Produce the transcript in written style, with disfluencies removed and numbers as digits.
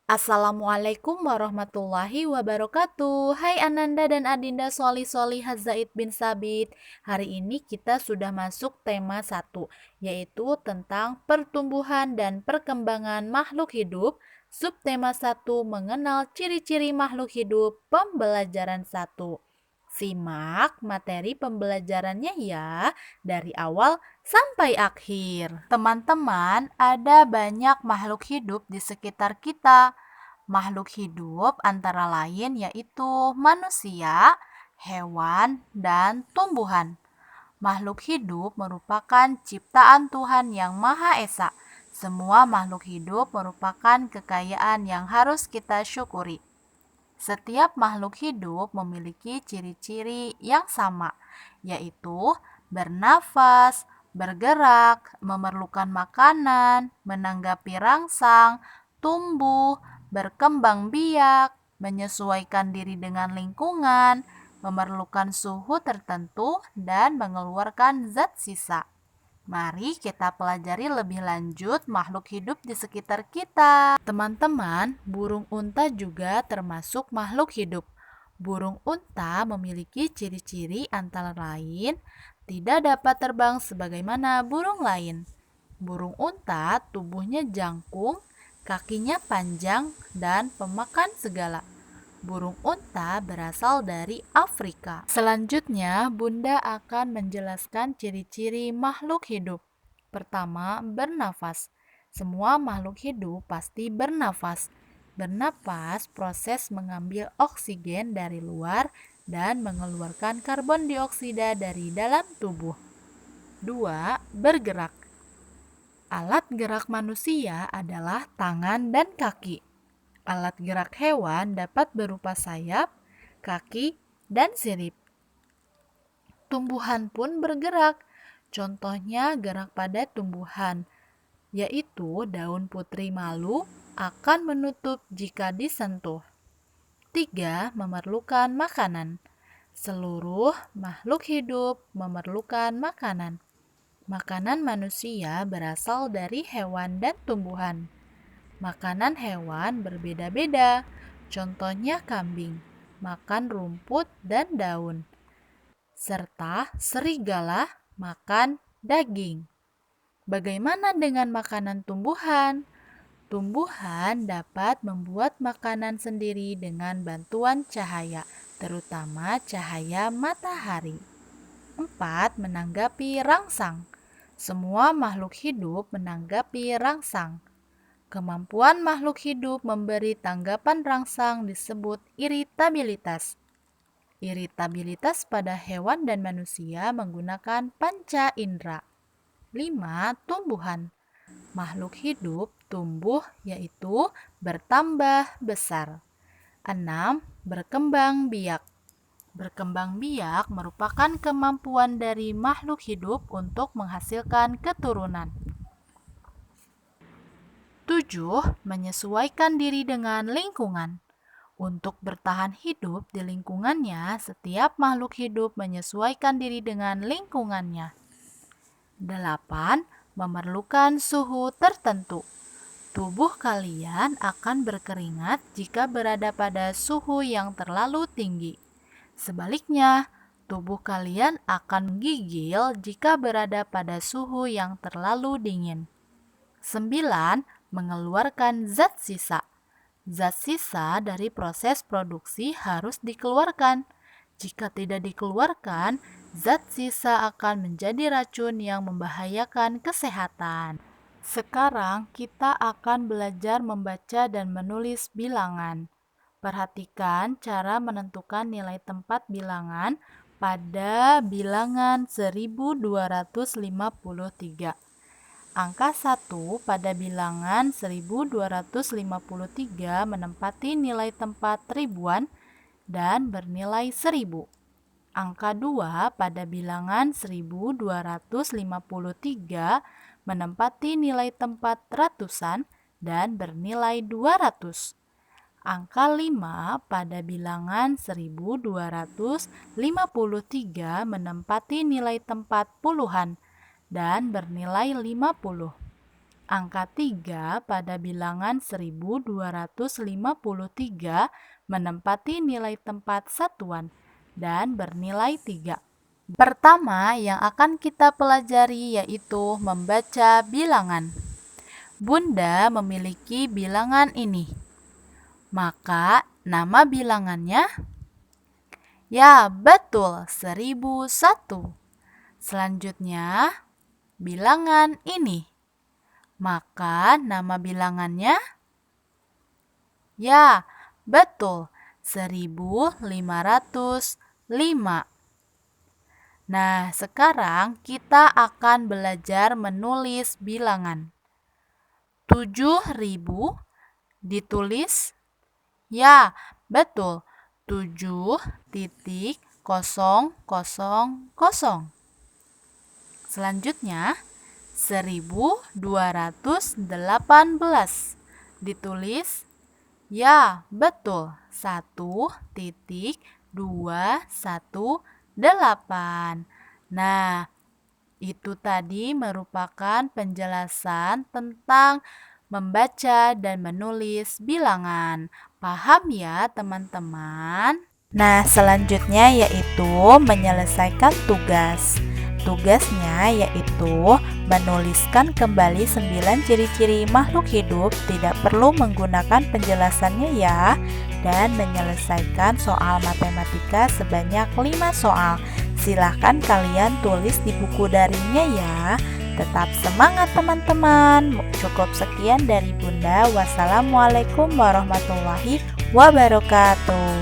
Assalamualaikum warahmatullahi wabarakatuh. Hai Ananda dan Adinda Soli Zaid bin Sabit. Hari ini kita sudah masuk tema 1, yaitu tentang pertumbuhan dan perkembangan makhluk hidup. Subtema 1, mengenal ciri-ciri makhluk hidup, pembelajaran 1. Simak materi pembelajarannya ya, dari awal sampai akhir. Teman-teman, ada banyak makhluk hidup di sekitar kita. Makhluk hidup antara lain yaitu manusia, hewan, dan tumbuhan. Makhluk hidup merupakan ciptaan Tuhan yang Maha Esa. Semua makhluk hidup merupakan kekayaan yang harus kita syukuri. Setiap makhluk hidup memiliki ciri-ciri yang sama, yaitu bernafas, bergerak, memerlukan makanan, menanggapi rangsang, tumbuh, berkembang biak, menyesuaikan diri dengan lingkungan, memerlukan suhu tertentu, dan mengeluarkan zat sisa. Mari kita pelajari lebih lanjut makhluk hidup di sekitar kita. Teman-teman, burung unta juga termasuk makhluk hidup. Burung unta memiliki ciri-ciri antara lain tidak dapat terbang sebagaimana burung lain. Burung unta tubuhnya jangkung, kakinya panjang, dan pemakan segala. Burung unta berasal dari Afrika. Selanjutnya, Bunda akan menjelaskan ciri-ciri makhluk hidup. Pertama, bernafas. Semua makhluk hidup pasti bernafas. Bernafas proses mengambil oksigen dari luar dan mengeluarkan karbon dioksida dari dalam tubuh. 2. Bergerak. Alat gerak manusia adalah tangan dan kaki. Alat gerak hewan dapat berupa sayap, kaki, dan sirip. Tumbuhan pun bergerak. Contohnya gerak pada tumbuhan, yaitu daun putri malu akan menutup jika disentuh. 3. Memerlukan makanan. Seluruh makhluk hidup memerlukan makanan. Makanan manusia berasal dari hewan dan tumbuhan. Makanan hewan berbeda-beda, contohnya kambing, makan rumput dan daun, serta serigala makan daging. Bagaimana dengan makanan tumbuhan? Tumbuhan dapat membuat makanan sendiri dengan bantuan cahaya, terutama cahaya matahari. 4. Menanggapi rangsang. Semua makhluk hidup menanggapi rangsang. Kemampuan makhluk hidup memberi tanggapan rangsang disebut iritabilitas. Iritabilitas pada hewan dan manusia menggunakan panca indera. 5. Tumbuhan. Makhluk hidup tumbuh yaitu bertambah besar. 6. Berkembang biak. Berkembang biak merupakan kemampuan dari makhluk hidup untuk menghasilkan keturunan. 7. Menyesuaikan diri dengan lingkungan. Untuk bertahan hidup di lingkungannya, setiap makhluk hidup menyesuaikan diri dengan lingkungannya. 8. Memerlukan suhu tertentu. Tubuh kalian akan berkeringat jika berada pada suhu yang terlalu tinggi. Sebaliknya, tubuh kalian akan menggigil jika berada pada suhu yang terlalu dingin. 9. Mengeluarkan zat sisa. Zat sisa dari proses produksi harus dikeluarkan. Jika tidak dikeluarkan, zat sisa akan menjadi racun yang membahayakan kesehatan. Sekarang kita akan belajar membaca dan menulis bilangan. Perhatikan cara menentukan nilai tempat bilangan pada bilangan 1253. Angka 1 pada bilangan 1253 menempati nilai tempat ribuan dan bernilai 1000. Angka 2 pada bilangan 1253 menempati nilai tempat ratusan dan bernilai 200. Angka 5 pada bilangan 1253 menempati nilai tempat puluhan dan bernilai 50. Angka 3 pada bilangan 1253 menempati nilai tempat satuan dan bernilai 3. Pertama yang akan kita pelajari yaitu membaca bilangan. Bunda memiliki bilangan ini. Maka nama bilangannya? Ya, betul, 1001. Selanjutnya, bilangan ini. Maka nama bilangannya? Ya, betul, 1505. Nah, sekarang kita akan belajar menulis bilangan. 7000 ditulis? Ya, betul, 7,000. Selanjutnya, 1218 ditulis? Ya, betul, 1,218. Nah, itu tadi merupakan penjelasan tentang membaca dan menulis bilangan. Paham ya, teman-teman? Nah, selanjutnya yaitu menyelesaikan tugas. Tugasnya yaitu menuliskan kembali 9 ciri-ciri makhluk hidup, tidak perlu menggunakan penjelasannya ya, dan menyelesaikan soal matematika sebanyak 5 soal. Silahkan kalian tulis di buku daringnya ya. Tetap semangat teman-teman. Cukup sekian dari Bunda. Wassalamualaikum warahmatullahi wabarakatuh.